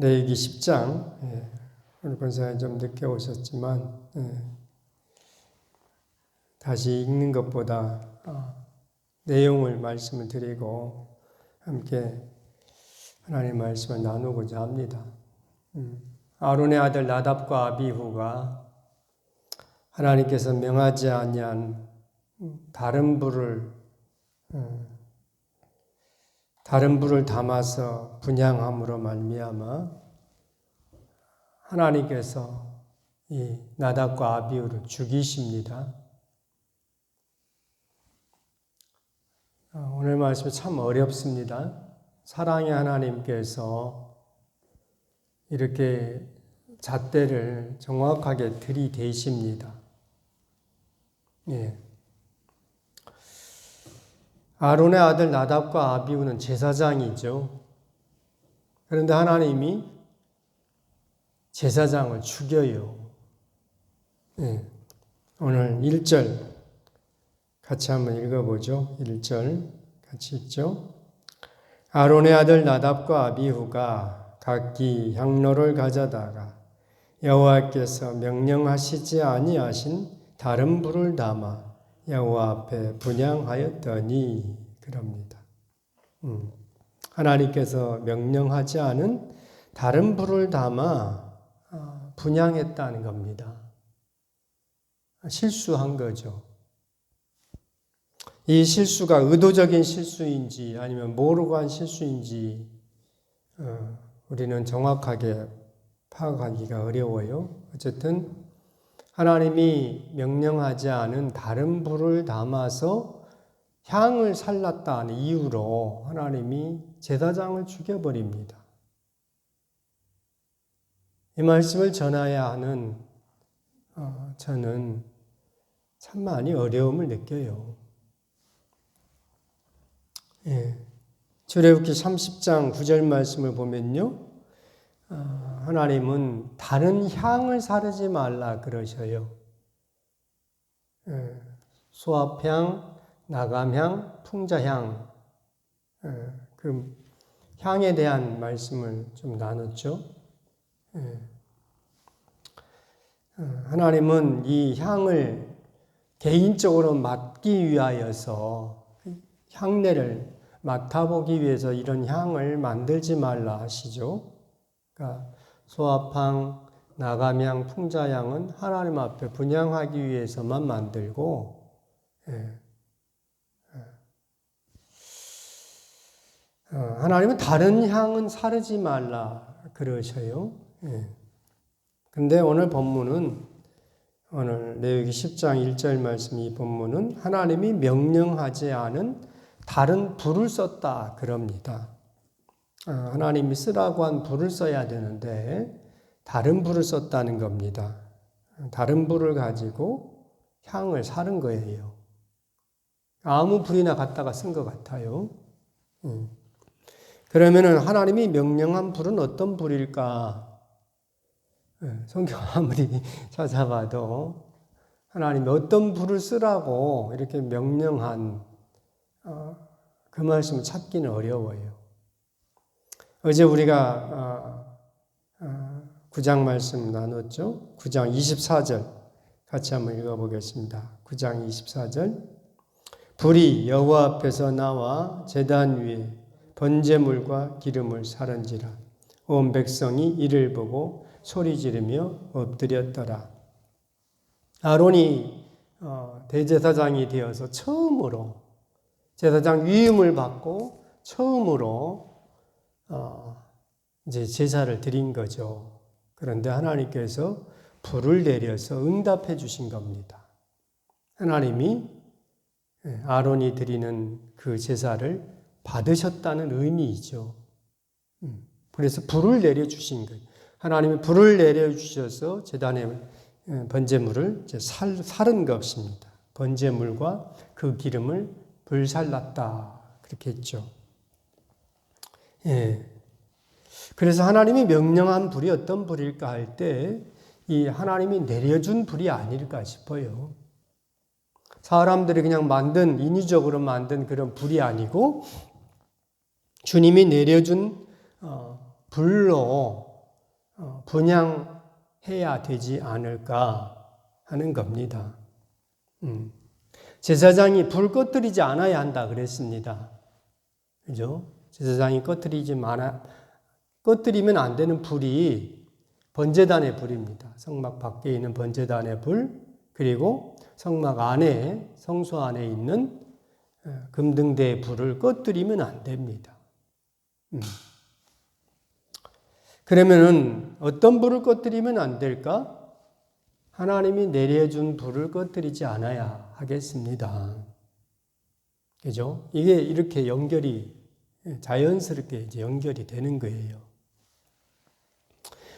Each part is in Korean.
레위기 10장, 오늘 권사님 좀 늦게 오셨지만 다시 읽는 것보다 내용을 말씀을 드리고 함께 하나님의 말씀을 나누고자 합니다. 아론의 아들 나답과 아비후가 하나님께서 명하지 아니한 다른 불을 담아서 분향함으로 말미암아 하나님께서 이 나답과 아비후를 죽이십니다. 오늘 말씀이 참 어렵습니다. 사랑의 하나님께서 이렇게 잣대를 정확하게 들이대십니다. 아론의 아들 나답과 아비후는 제사장이죠. 그런데 하나님이 제사장을 죽여요. 오늘 1절 같이 한번 읽어보죠. 1절 같이 읽죠. 아론의 아들 나답과 아비후가 각기 향로를 가져다가 여호와께서 명령하시지 아니하신 다른 불을 담아 여호와 앞에 분향하였더니 그럽니다. 하나님께서 명령하지 않은 다른 불을 담아 분향했다는 겁니다. 실수한 거죠. 이 실수가 의도적인 실수인지 아니면 모르고 한 실수인지 우리는 정확하게 파악하기가 어려워요. 어쨌든 하나님이 명령하지 않은 다른 불을 담아서 향을 살랐다는 이유로 하나님이 제사장을 죽여버립니다. 이 말씀을 전해야 하는 저는 참 많이 어려움을 느껴요. 출애굽기 30장 9절 말씀을 보면요. 하나님은 다른 향을 사르지 말라 그러셔요. 수압향, 나감향, 풍자향, 그 향에 대한 말씀을 좀 나눴죠. 하나님은 이 향을 개인적으로 맡기 위하여서 향내를 맡아보기 위해서 이런 향을 만들지 말라 하시죠. 그러니까 소합향, 나감향, 풍자향은 하나님 앞에 분향하기 위해서만 만들고 하나님은 다른 향은 사르지 말라 그러셔요. 근데 오늘 본문은 오늘 레위기 10장 1절 말씀 이 본문은 하나님이 명령하지 않은 다른 불을 썼다 그럽니다. 하나님이 쓰라고 한 불을 써야 되는데 다른 불을 썼다는 겁니다. 다른 불을 가지고 향을 사른 거예요. 아무 불이나 갖다가 쓴 것 같아요. 그러면은 하나님이 명령한 불은 어떤 불일까? 성경 아무리 찾아봐도 하나님이 어떤 불을 쓰라고 이렇게 명령한 그 말씀을 찾기는 어려워요. 어제 우리가 9장 말씀 나눴죠. 9장 24절 같이 한번 읽어보겠습니다. 9장 24절 불이 여호와 앞에서 나와 제단 위에 번제물과 기름을 사른지라 온 백성이 이를 보고 소리 지르며 엎드렸더라. 아론이 대제사장이 되어서 처음으로 제사장 위임을 받고 처음으로 이제 제사를 드린 거죠. 그런데 하나님께서 불을 내려서 응답해 주신 겁니다. 하나님이 아론이 드리는 그 제사를 받으셨다는 의미이죠. 그래서 불을 내려 주신 거예요. 하나님이 불을 내려 주셔서 제단의 번제물을 사른 것입니다. 번제물과 그 기름을 불살랐다 그렇게 했죠. 그래서 하나님이 명령한 불이 어떤 불일까 할 때 이 하나님이 내려준 불이 아닐까 싶어요. 사람들이 그냥 인위적으로 만든 그런 불이 아니고 주님이 내려준 불로 분향해야 되지 않을까 하는 겁니다. 제사장이 불 꺼뜨리지 않아야 한다 그랬습니다. 그죠? 제사장이 꺼뜨리면 안 되는 불이 번제단의 불입니다. 성막 밖에 있는 번제단의 불, 그리고 성막 안에, 성소 안에 있는 금등대의 불을 꺼뜨리면 안 됩니다. 그러면은 어떤 불을 꺼뜨리면 안 될까? 하나님이 내려준 불을 꺼뜨리지 않아야 하겠습니다. 그죠? 이게 이렇게 자연스럽게 이제 연결이 되는 거예요.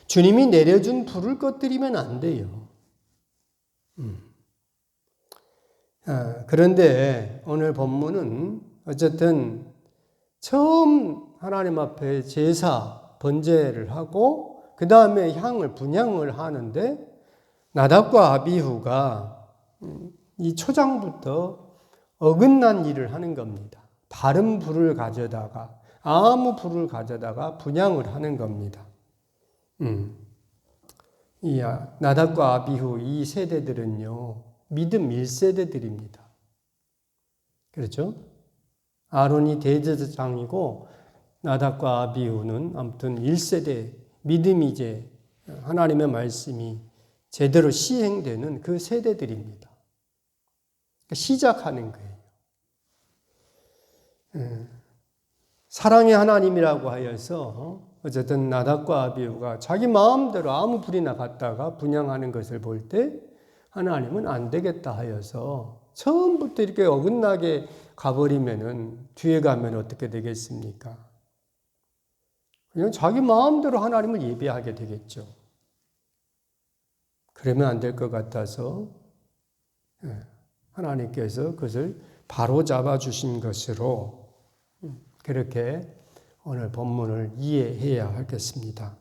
주님이 내려준 불을 꺼뜨리면 안 돼요. 그런데 오늘 본문은 어쨌든 처음 하나님 앞에 제사, 번제를 하고 그 다음에 분향을 하는데 나답과 아비후가 이 초장부터 어긋난 일을 하는 겁니다. 다른 불을 가져다가 아무 불을 가져다가 분향을 하는 겁니다. 나답과 아비후 이 세대들은요 믿음 1세대들입니다. 그렇죠? 아론이 대제사장이고 나답과 아비후는 아무튼 1세대 믿음이 이제 하나님의 말씀이 제대로 시행되는 그 세대들입니다. 시작하는 거예요. 사랑의 하나님이라고 하여서 어쨌든 나답과 아비후가 자기 마음대로 아무 불이나 갖다가 분향하는 것을 볼 때 하나님은 안 되겠다 하여서 처음부터 이렇게 어긋나게 가버리면은 뒤에 가면 어떻게 되겠습니까? 그냥 자기 마음대로 하나님을 예배하게 되겠죠. 그러면 안 될 것 같아서 하나님께서 그것을 바로 잡아 주신 것으로 그렇게 오늘 본문을 이해해야 하겠습니다.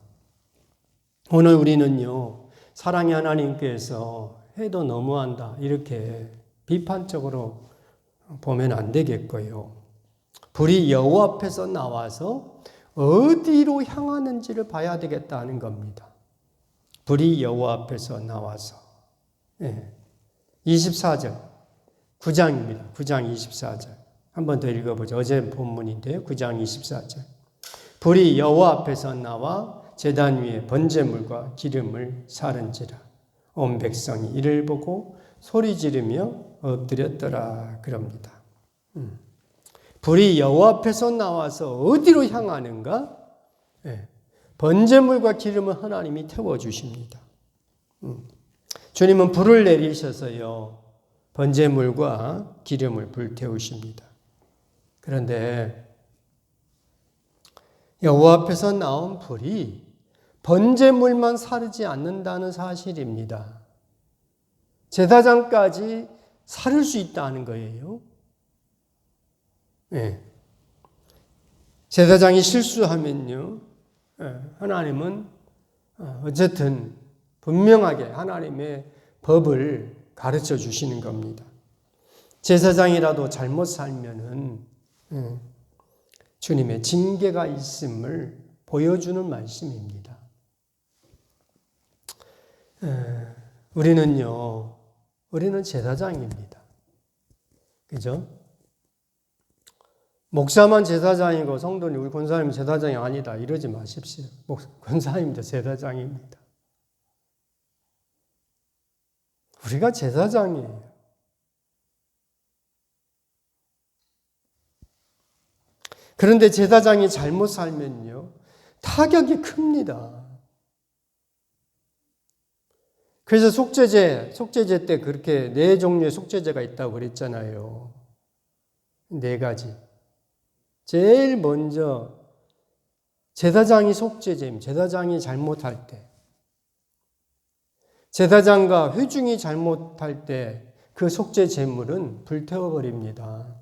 오늘 우리는요, 사랑의 하나님께서 해도 너무한다 이렇게 비판적으로 보면 안 되겠고요. 불이 여호와 앞에서 나와서 어디로 향하는지를 봐야 되겠다는 겁니다. 불이 여호와 앞에서 나와서 24절 9장입니다. 9장 24절 한 번 더 읽어보죠. 어제 본문인데요. 9장 24절 불이 여호와 앞에서 나와 제단 위에 번제물과 기름을 사른지라 온 백성이 이를 보고 소리 지르며 엎드렸더라 그럽니다. 불이 여호와 앞에서 나와서 어디로 향하는가? 번제물과 기름을 하나님이 태워주십니다. 주님은 불을 내리셔서요 번제물과 기름을 불태우십니다. 그런데 여호와 앞에서 나온 불이 번제물만 사르지 않는다는 사실입니다. 제사장까지 사를 수 있다는 거예요. 제사장이 실수하면요 하나님은 어쨌든 분명하게 하나님의 법을 가르쳐 주시는 겁니다. 제사장이라도 잘못 살면은 주님의 징계가 있음을 보여주는 말씀입니다. 우리는 제사장입니다. 그죠? 목사만 제사장이고 성도님 우리 권사님 제사장이 아니다 이러지 마십시오. 권사님도 제사장입니다. 우리가 제사장이에요. 그런데 제사장이 잘못 살면요 타격이 큽니다. 그래서 속죄제 때 그렇게 4종류의 속죄제가 있다고 그랬잖아요. 4가지. 제일 먼저 제사장이 속죄제입니다. 제사장이 잘못할 때. 제사장과 회중이 잘못할 때 그 속죄 제물은 불태워버립니다.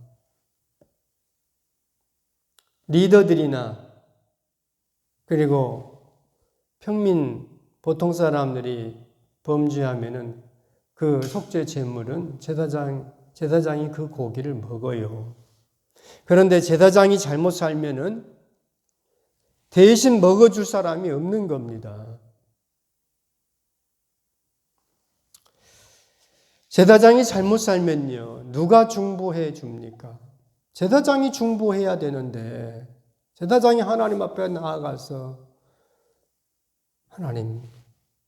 리더들이나 그리고 평민 보통 사람들이 범죄하면은 그 속죄 제물은 제사장이 그 고기를 먹어요. 그런데 제사장이 잘못 살면은 대신 먹어줄 사람이 없는 겁니다. 제사장이 잘못 살면요, 누가 중보해 줍니까? 제사장이 중보해야 되는데, 제사장이 하나님 앞에 나아가서 하나님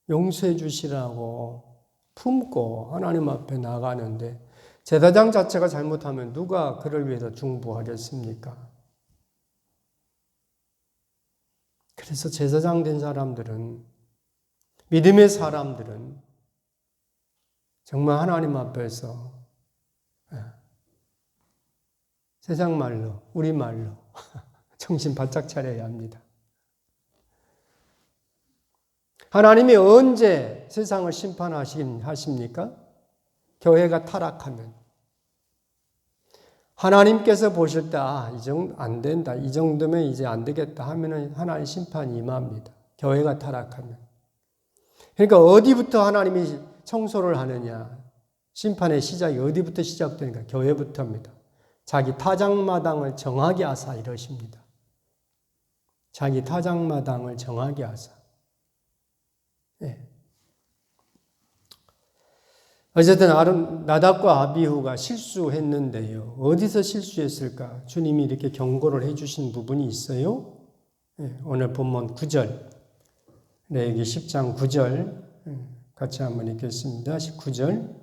용서해 주시라고 품고 하나님 앞에 나가는데, 제사장 자체가 잘못하면 누가 그를 위해서 중보하겠습니까? 그래서 제사장 된 사람들은, 믿음의 사람들은 정말 하나님 앞에서 세상 말로, 우리 말로 정신 바짝 차려야 합니다. 하나님이 언제 세상을 심판하십니까? 교회가 타락하면. 하나님께서 보실 때, 이 정도 안 된다, 이 정도면 이제 안 되겠다 하면은 하나님 심판이 임합니다. 교회가 타락하면. 그러니까 어디부터 하나님이 청소를 하느냐? 심판의 시작이 어디부터 시작되니까? 교회부터입니다. 자기 타작마당을 정하게 하사 이러십니다. 자기 타작마당을 정하게 하사. 네. 어쨌든 나답과 아비후가 실수했는데요. 어디서 실수했을까? 주님이 이렇게 경고를 해주신 부분이 있어요. 네. 오늘 본문 9절, 레위기 10장 9절 같이 한번 읽겠습니다. 19절,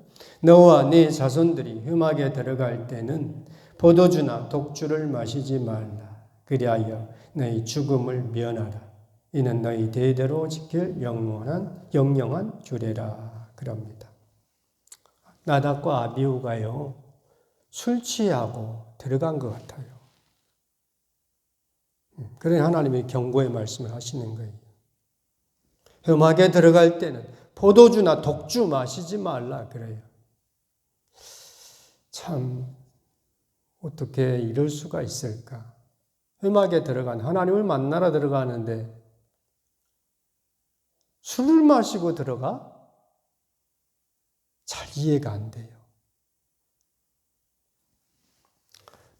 너와 네 자손들이 흠악에 들어갈 때는 포도주나 독주를 마시지 말라. 그리하여 너희 죽음을 면하라. 이는 너희 대대로 지킬 영영한 규례라. 그럽니다. 나답과 아비후가요, 술 취하고 들어간 것 같아요. 그래 하나님이 경고의 말씀을 하시는 거예요. 흠악에 들어갈 때는 포도주나 독주 마시지 말라 그래요. 참 어떻게 이럴 수가 있을까? 흠악에 들어간, 하나님을 만나러 들어가는데 술을 마시고 들어가? 잘 이해가 안 돼요.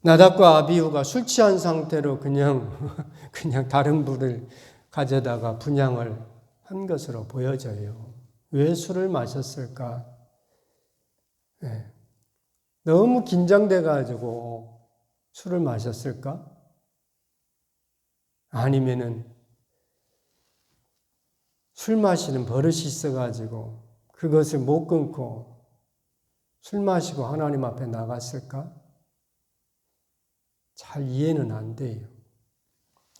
나답과 아비후가 술 취한 상태로 그냥 다른 불을 가져다가 분향을 한 것으로 보여져요. 왜 술을 마셨을까? 네. 너무 긴장돼가지고 술을 마셨을까? 아니면은 술 마시는 버릇이 있어가지고 그것을 못 끊고 술 마시고 하나님 앞에 나갔을까? 잘 이해는 안 돼요.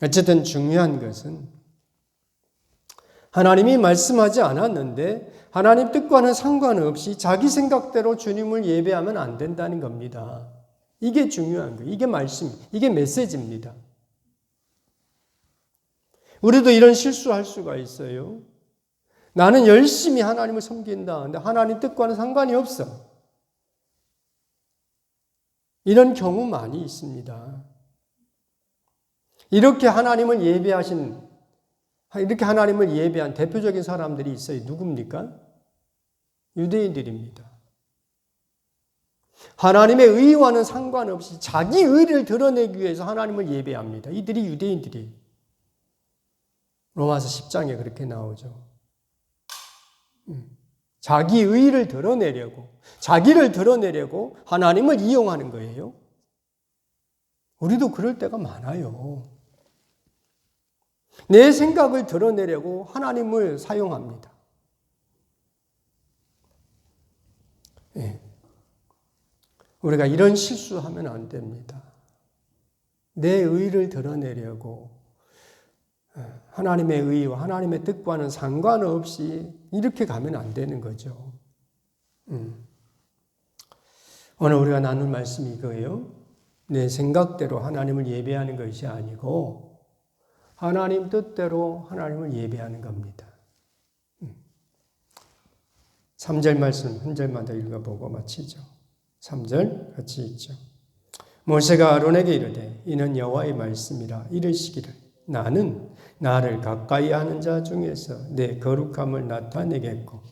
어쨌든 중요한 것은 하나님이 말씀하지 않았는데 하나님 뜻과는 상관없이 자기 생각대로 주님을 예배하면 안 된다는 겁니다. 이게 중요한 거예요. 이게 말씀, 이게 메시지입니다. 우리도 이런 실수할 수가 있어요. 나는 열심히 하나님을 섬긴다. 근데 하나님 뜻과는 상관이 없어. 이런 경우 많이 있습니다. 이렇게 하나님을 예배한 대표적인 사람들이 있어요. 누굽니까? 유대인들입니다. 하나님의 의와는 상관없이 자기 의를 드러내기 위해서 하나님을 예배합니다. 이들이 유대인들이에요. 로마서 10장에 그렇게 나오죠. 자기 의를 드러내려고, 자기를 드러내려고 하나님을 이용하는 거예요. 우리도 그럴 때가 많아요. 내 생각을 드러내려고 하나님을 사용합니다. 네. 우리가 이런 실수하면 안 됩니다. 내 의를 드러내려고 하나님의 의와 하나님의 뜻과는 상관없이 이렇게 가면 안 되는 거죠. 오늘 우리가 나눌 말씀이 이거예요. 내 생각대로 하나님을 예배하는 것이 아니고 하나님 뜻대로 하나님을 예배하는 겁니다. 3절 말씀 한 절만 더 읽어보고 마치죠. 3절 같이 읽죠. 모세가 아론에게 이르되 이는 여호와의 말씀이라 이르시기를 나는 나를 가까이 하는 자 중에서 내 거룩함을 나타내겠고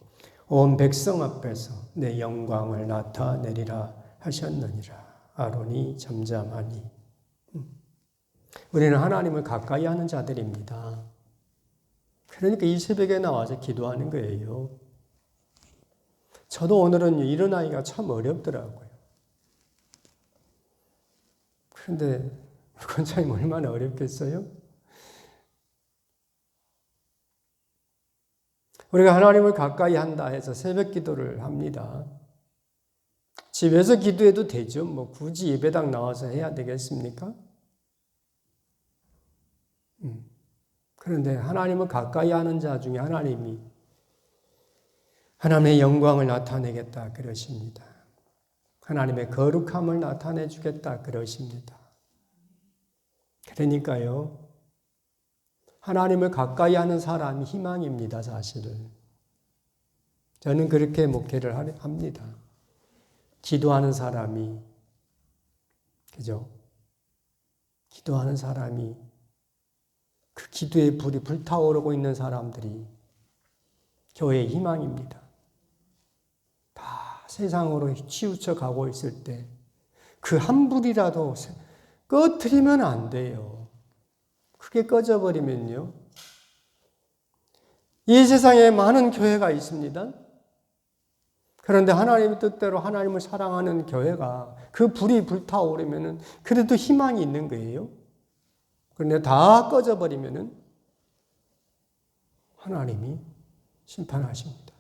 온 백성 앞에서 내 영광을 나타내리라 하셨느니라. 아론이 잠잠하니. 우리는 하나님을 가까이 하는 자들입니다. 그러니까 이 새벽에 나와서 기도하는 거예요. 저도 오늘은 일어나기가 참 어렵더라고요. 그런데 우리 권사님 얼마나 어렵겠어요? 우리가 하나님을 가까이 한다 해서 새벽 기도를 합니다. 집에서 기도해도 되죠. 뭐 굳이 예배당 나와서 해야 되겠습니까? 그런데 하나님을 가까이 하는 자 중에 하나님이 하나님의 영광을 나타내겠다 그러십니다. 하나님의 거룩함을 나타내 주겠다 그러십니다. 그러니까요, 하나님을 가까이 하는 사람이 희망입니다, 사실은. 저는 그렇게 목회를 합니다. 기도하는 사람이, 그죠? 기도하는 사람이, 그 기도의 불이 불타오르고 있는 사람들이 교회의 희망입니다. 다 세상으로 치우쳐 가고 있을 때 그 한 불이라도 꺼트리면 안 돼요. 그게 꺼져버리면요. 이 세상에 많은 교회가 있습니다. 그런데 하나님의 뜻대로 하나님을 사랑하는 교회가 그 불이 불타오르면 그래도 희망이 있는 거예요. 그런데 다 꺼져버리면 하나님이 심판하십니다.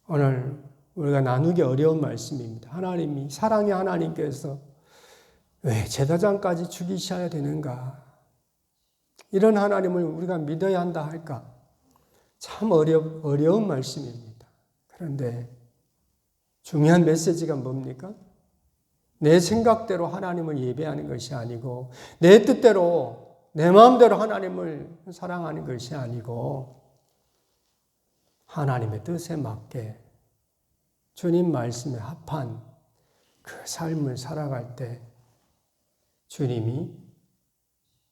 오늘 우리가 나누기 어려운 말씀입니다. 하나님이, 사랑의 하나님께서 왜 제사장까지 죽이셔야 되는가? 이런 하나님을 우리가 믿어야 한다 할까? 참 어려운 말씀입니다. 그런데 중요한 메시지가 뭡니까? 내 생각대로 하나님을 예배하는 것이 아니고 내 뜻대로 내 마음대로 하나님을 사랑하는 것이 아니고 하나님의 뜻에 맞게 주님 말씀에 합한 그 삶을 살아갈 때 주님이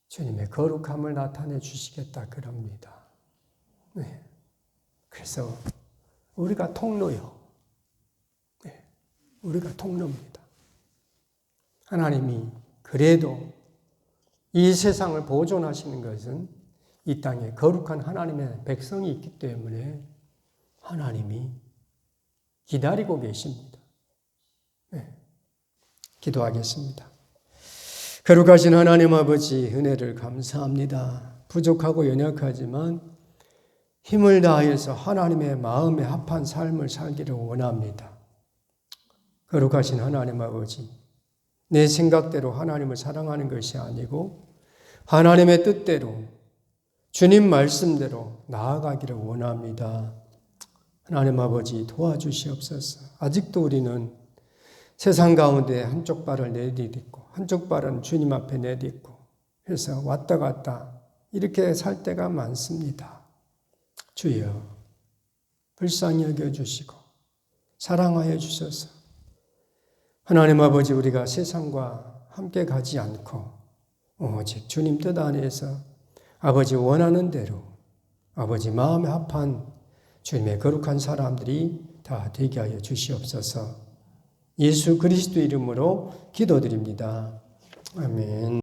주님의 거룩함을 나타내 주시겠다 그럽니다. 네. 그래서 우리가 통로요. 네. 우리가 통로입니다. 하나님이 그래도 이 세상을 보존하시는 것은 이 땅에 거룩한 하나님의 백성이 있기 때문에 하나님이 기다리고 계십니다. 네. 기도하겠습니다. 거룩하신 하나님 아버지, 은혜를 감사합니다. 부족하고 연약하지만 힘을 다해서 하나님의 마음에 합한 삶을 살기를 원합니다. 거룩하신 하나님 아버지, 내 생각대로 하나님을 사랑하는 것이 아니고 하나님의 뜻대로 주님 말씀대로 나아가기를 원합니다. 하나님 아버지 도와주시옵소서. 아직도 우리는 세상 가운데 한쪽 발을 내딛고 한쪽 발은 주님 앞에 내딛고 해서 왔다 갔다 이렇게 살 때가 많습니다. 주여 불쌍히 여겨주시고 사랑하여 주셔서 하나님 아버지 우리가 세상과 함께 가지 않고 오직 주님 뜻 안에서 아버지 원하는 대로 아버지 마음에 합한 주님의 거룩한 사람들이 다 되게 하여 주시옵소서. 예수 그리스도 이름으로 기도드립니다. 아멘.